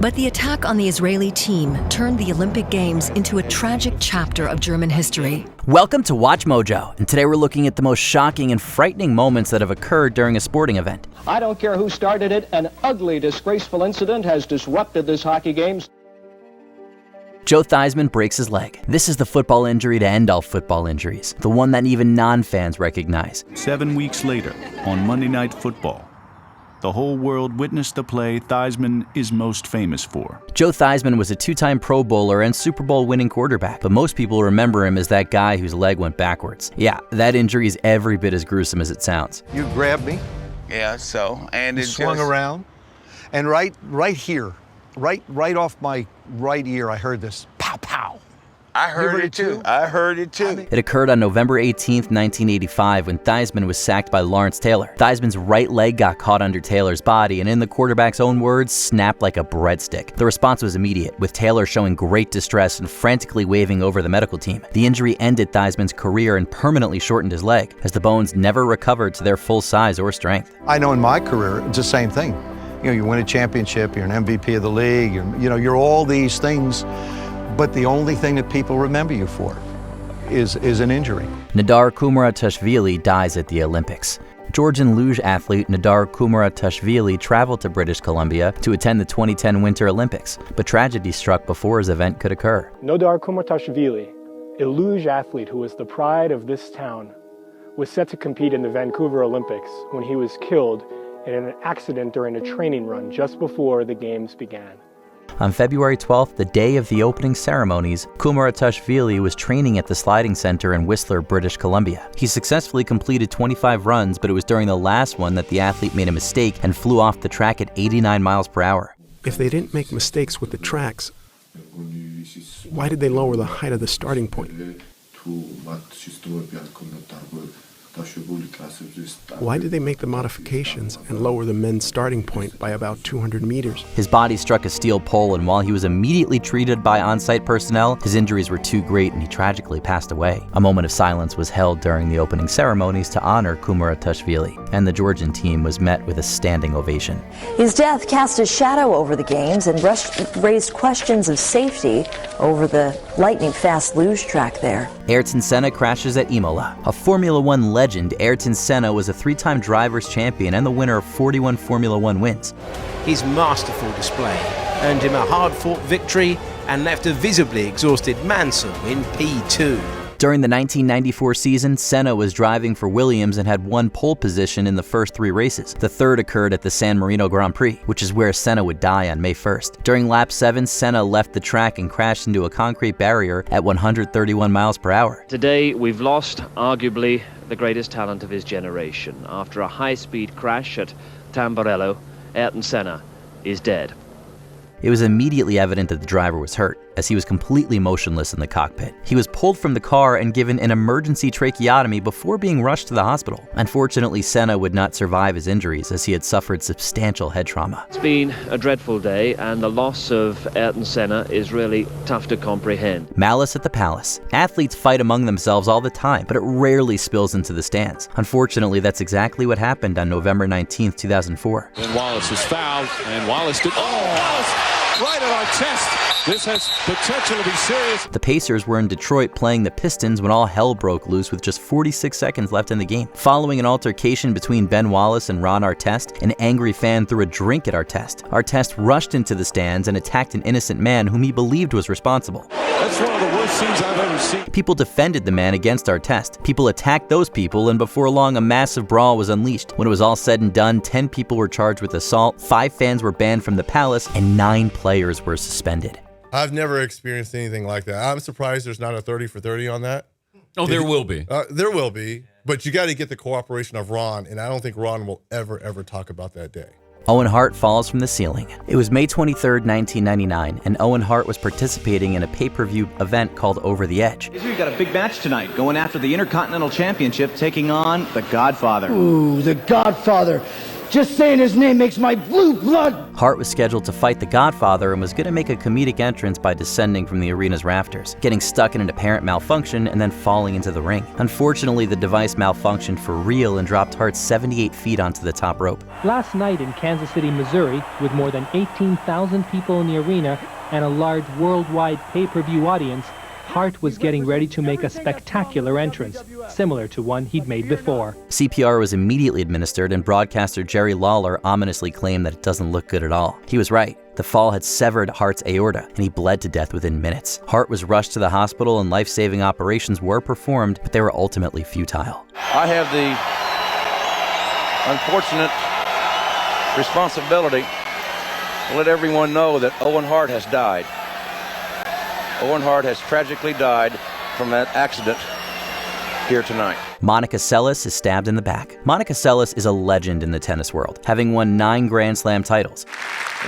But the attack on the Israeli team turned the Olympic Games into a tragic chapter of German history. Welcome to Watch Mojo, and today we're looking at the most shocking and frightening moments that have occurred during a sporting event. I don't care who started it, an ugly, disgraceful incident has disrupted this hockey games. Joe Theismann breaks his leg. This is the football injury to end all football injuries, the one that even non-fans recognize. 7 weeks later, on Monday Night Football, the whole world witnessed the play Theismann is most famous for. Joe Theismann was a two-time Pro Bowler and Super Bowl winning quarterback, but most people remember him as that guy whose leg went backwards. Yeah, that injury is every bit as gruesome as it sounds. You grabbed me. Yeah, so, and you it swung just around, and right here, right off my right ear, I heard this pow pow. I heard it too. I heard it too. It occurred on November 18th, 1985, when Theismann was sacked by Lawrence Taylor. Theismann's right leg got caught under Taylor's body and, in the quarterback's own words, snapped like a breadstick. The response was immediate, with Taylor showing great distress and frantically waving over the medical team. The injury ended Theismann's career and permanently shortened his leg, as the bones never recovered to their full size or strength. I know in my career, it's the same thing. You know, you win a championship, you're an MVP of the league, you're all these things. But the only thing that people remember you for is an injury. Nadar Kumuratashvili dies at the Olympics. Georgian luge athlete Nadar Kumuratashvili traveled to British Columbia to attend the 2010 Winter Olympics, but tragedy struck before his event could occur. Nadar Kumuratashvili, a luge athlete who was the pride of this town, was set to compete in the Vancouver Olympics when he was killed in an accident during a training run just before the games began. On February 12th, the day of the opening ceremonies, Kumuratashvili was training at the sliding center in Whistler, British Columbia. He successfully completed 25 runs, but it was during the last one that the athlete made a mistake and flew off the track at 89 miles per hour. If they didn't make mistakes with the tracks, why did they lower the height of the starting point? Why did they make the modifications and lower the men's starting point by about 200 meters? His body struck a steel pole, and while he was immediately treated by on-site personnel, his injuries were too great and he tragically passed away. A moment of silence was held during the opening ceremonies to honor Kumuratashvili, and the Georgian team was met with a standing ovation. His death cast a shadow over the games and raised questions of safety over the lightning-fast luge track there. Ayrton Senna crashes at Imola. A Formula One legend, Ayrton Senna was a three-time drivers' champion and the winner of 41 Formula One wins. His masterful display earned him a hard-fought victory and left a visibly exhausted Mansell in P2. During the 1994 season, Senna was driving for Williams and had won pole position in the first 3 races. The third occurred at the San Marino Grand Prix, which is where Senna would die on May 1st. During lap 7, Senna left the track and crashed into a concrete barrier at 131 miles per hour. Today, we've lost, arguably, the greatest talent of his generation. After a high-speed crash at Tamburello, Ayrton Senna is dead. It was immediately evident that the driver was hurt, as he was completely motionless in the cockpit. He was pulled from the car and given an emergency tracheotomy before being rushed to the hospital. Unfortunately, Senna would not survive his injuries, as he had suffered substantial head trauma. It's been a dreadful day, and the loss of Ayrton Senna is really tough to comprehend. Malice at the palace. Athletes fight among themselves all the time, but it rarely spills into the stands. Unfortunately, that's exactly what happened on November 19th, 2004. And Wallace is fouled, and Wallace did... Wallace! Right at our chest. This has potential to be serious. The Pacers were in Detroit playing the Pistons when all hell broke loose with just 46 seconds left in the game. Following an altercation between Ben Wallace and Ron Artest, an angry fan threw a drink at Artest. Artest rushed into the stands and attacked an innocent man whom he believed was responsible. That's one of the worst scenes I've ever seen. People defended the man against Artest. People attacked those people, and before long, a massive brawl was unleashed. When it was all said and done, 10 people were charged with assault, 5 fans were banned from the palace, and 9 players were suspended. I've never experienced anything like that. I'm surprised there's not a 30 for 30 on that. Oh, there will be. There will be, but you got to get the cooperation of Ron, and I don't think Ron will ever talk about that day. Owen Hart falls from the ceiling. It was May 23rd, 1999, and Owen Hart was participating in a pay-per-view event called Over the Edge. We've got a big match tonight, going after the Intercontinental Championship, taking on The Godfather. Ooh, The Godfather. Just saying his name makes my blue blood. Hart was scheduled to fight the Godfather and was going to make a comedic entrance by descending from the arena's rafters, getting stuck in an apparent malfunction and then falling into the ring. Unfortunately, the device malfunctioned for real and dropped Hart 78 feet onto the top rope. Last night in Kansas City, Missouri, with more than 18,000 people in the arena and a large worldwide pay-per-view audience, Hart was getting ready to make a spectacular entrance, similar to one he'd made before. CPR was immediately administered, and broadcaster Jerry Lawler ominously claimed that it doesn't look good at all. He was right. The fall had severed Hart's aorta, and he bled to death within minutes. Hart was rushed to the hospital, and life-saving operations were performed, but they were ultimately futile. I have the unfortunate responsibility to let everyone know that Owen Hart has died. Owen Hart has tragically died from that accident here tonight. Monica Seles is stabbed in the back. Monica Seles is a legend in the tennis world, having won 9 Grand Slam titles.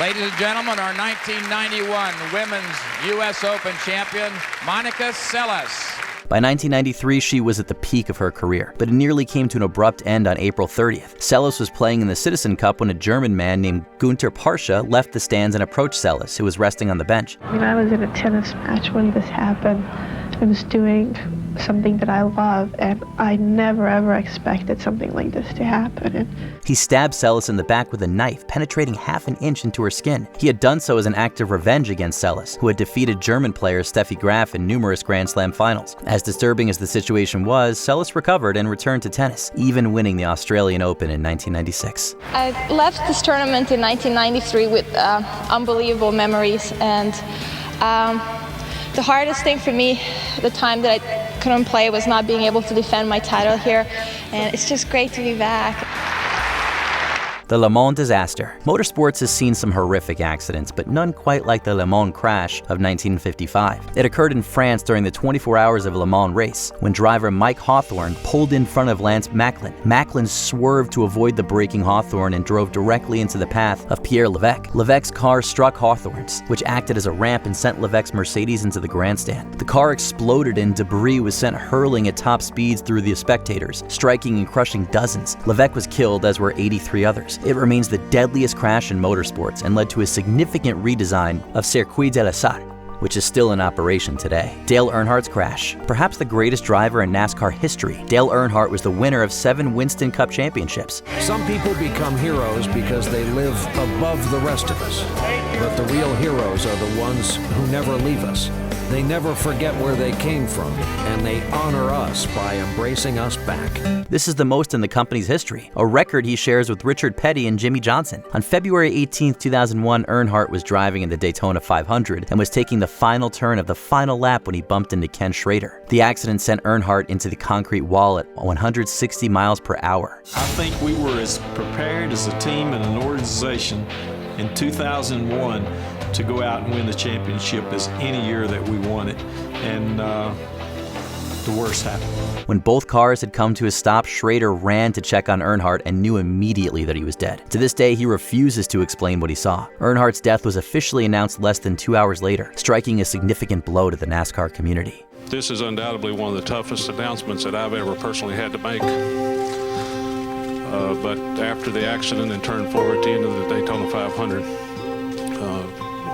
Ladies and gentlemen, our 1991 Women's U.S. Open champion, Monica Seles. By 1993, she was at the peak of her career, but it nearly came to an abrupt end on April 30th. Seles was playing in the Citizen Cup when a German man named Günter Parsche left the stands and approached Seles, who was resting on the bench. When I was in a tennis match when this happened, I was doing something that I love, and I never ever expected something like this to happen. He stabbed Seles in the back with a knife, penetrating half an inch into her skin. He had done so as an act of revenge against Seles, who had defeated German player Steffi Graf in numerous Grand Slam finals. As disturbing as the situation was, Seles recovered and returned to tennis, even winning the Australian Open in 1996. I left this tournament in 1993 with unbelievable memories, and the hardest thing for me, the time that I couldn't play, was not being able to defend my title here, and it's just great to be back. The Le Mans disaster. Motorsports has seen some horrific accidents, but none quite like the Le Mans crash of 1955. It occurred in France during the 24 hours of Le Mans race, when driver Mike Hawthorne pulled in front of Lance Macklin. Macklin swerved to avoid the braking Hawthorne and drove directly into the path of Pierre Levesque. Levesque's car struck Hawthorne's, which acted as a ramp and sent Levesque's Mercedes into the grandstand. The car exploded and debris was sent hurling at top speeds through the spectators, striking and crushing dozens. Levesque was killed, as were 83 others. It remains the deadliest crash in motorsports and led to a significant redesign of Circuit de la Sarre, which is still in operation today. Dale Earnhardt's crash. Perhaps the greatest driver in NASCAR history, Dale Earnhardt was the winner of 7 Winston Cup championships. Some people become heroes because they live above the rest of us. But the real heroes are the ones who never leave us. They never forget where they came from, and they honor us by embracing us back. This is the most in the company's history, a record he shares with Richard Petty and Jimmy Johnson. On February 18, 2001, Earnhardt was driving in the Daytona 500 and was taking the final turn of the final lap when he bumped into Ken Schrader. The accident sent Earnhardt into the concrete wall at 160 miles per hour. I think we were as prepared as a team and an organization in 2001 to go out and win the championship as any year that we won it, and the worst happened. When both cars had come to a stop, Schrader ran to check on Earnhardt and knew immediately that he was dead. To this day, he refuses to explain what he saw. Earnhardt's death was officially announced less than 2 hours later, striking a significant blow to the NASCAR community. This is undoubtedly one of the toughest announcements that I've ever personally had to make. But after the accident and turn forward at the end of the Daytona 500,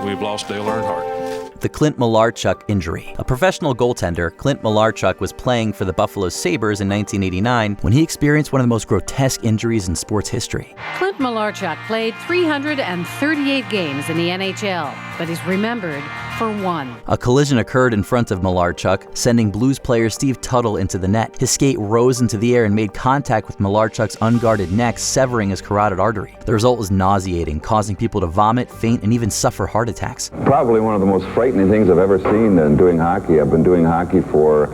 we've lost Dale Earnhardt. The Clint Malarchuk Injury. A professional goaltender, Clint Malarchuk was playing for the Buffalo Sabres in 1989 when he experienced one of the most grotesque injuries in sports history. Clint Malarchuk played 338 games in the NHL, but is remembered for one. A collision occurred in front of Malarchuk, sending Blues player Steve Tuttle into the net. His skate rose into the air and made contact with Malarchuk's unguarded neck, severing his carotid artery. The result was nauseating, causing people to vomit, faint, and even suffer heart attacks. Probably one of the most frightening things I've ever seen in doing hockey. I've been doing hockey for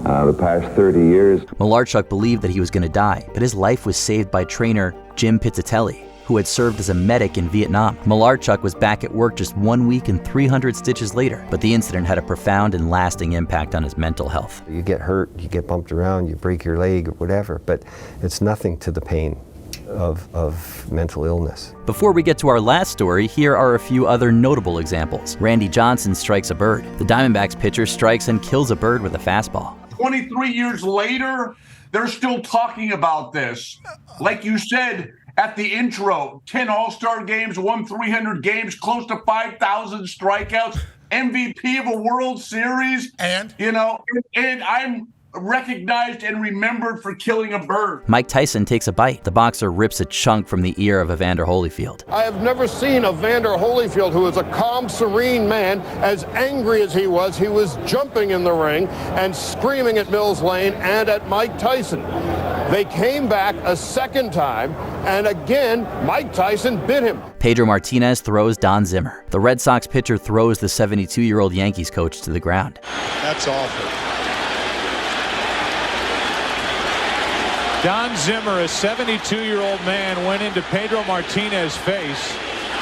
the past 30 years. Malarchuk believed that he was going to die, but his life was saved by trainer Jim Pizzatelli, who had served as a medic in Vietnam. Malarchuk was back at work just 1 week and 300 stitches later, but the incident had a profound and lasting impact on his mental health. You get hurt, you get bumped around, you break your leg or whatever, but it's nothing to the pain of mental illness. Before we get to our last story, here are a few other notable examples. Randy Johnson strikes a bird. The Diamondbacks pitcher strikes and kills a bird with a fastball. 23 years later, they're still talking about this. Like you said, at the intro. 10 All-Star games, won 300 games, close to 5,000 strikeouts, MVP of a World Series. And? You know, and I'm recognized and remembered for killing a bird. Mike Tyson takes a bite. The boxer rips a chunk from the ear of Evander Holyfield. I have never seen Evander Holyfield, who is a calm, serene man, as angry as he was. He was jumping in the ring and screaming at Mills Lane and at Mike Tyson. They came back a second time, and again, Mike Tyson bit him. Pedro Martinez throws Don Zimmer. The Red Sox pitcher throws the 72-year-old Yankees coach to the ground. That's awful. Don Zimmer, a 72-year-old man, went into Pedro Martinez's face,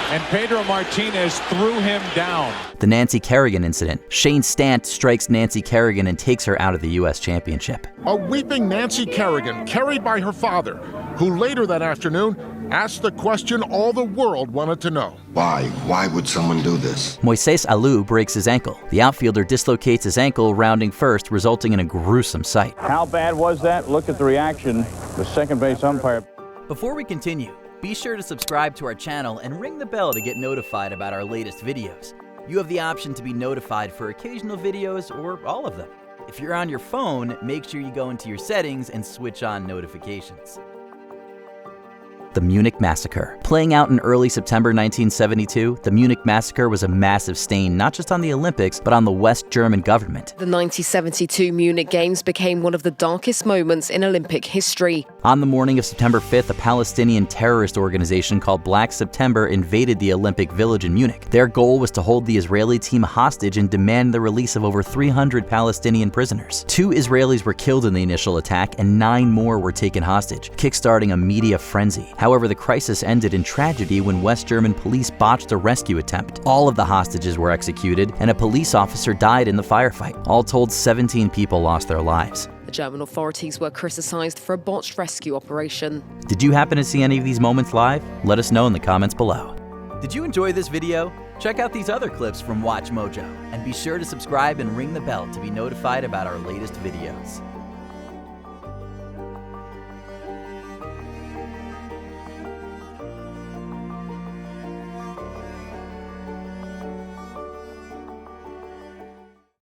and Pedro Martinez threw him down. The Nancy Kerrigan incident. Shane Stant strikes Nancy Kerrigan and takes her out of the U.S. Championship. A weeping Nancy Kerrigan, carried by her father, who later that afternoon asked the question all the world wanted to know. Why? Why would someone do this? Moises Alou breaks his ankle. The outfielder dislocates his ankle, rounding first, resulting in a gruesome sight. How bad was that? Look at the reaction. The second base umpire. Before we continue, be sure to subscribe to our channel and ring the bell to get notified about our latest videos. You have the option to be notified for occasional videos or all of them. If you're on your phone, make sure you go into your settings and switch on notifications. The Munich Massacre. Playing out in early September 1972, the Munich Massacre was a massive stain not just on the Olympics, but on the West German government. The 1972 Munich Games became one of the darkest moments in Olympic history. On the morning of September 5th, a Palestinian terrorist organization called Black September invaded the Olympic Village in Munich. Their goal was to hold the Israeli team hostage and demand the release of over 300 Palestinian prisoners. 2 Israelis were killed in the initial attack and 9 more were taken hostage, kickstarting a media frenzy. However, the crisis ended in tragedy when West German police botched a rescue attempt. All of the hostages were executed, and a police officer died in the firefight. All told, 17 people lost their lives. The German authorities were criticized for a botched rescue operation. Did you happen to see any of these moments live? Let us know in the comments below. Did you enjoy this video? Check out these other clips from WatchMojo, and be sure to subscribe and ring the bell to be notified about our latest videos.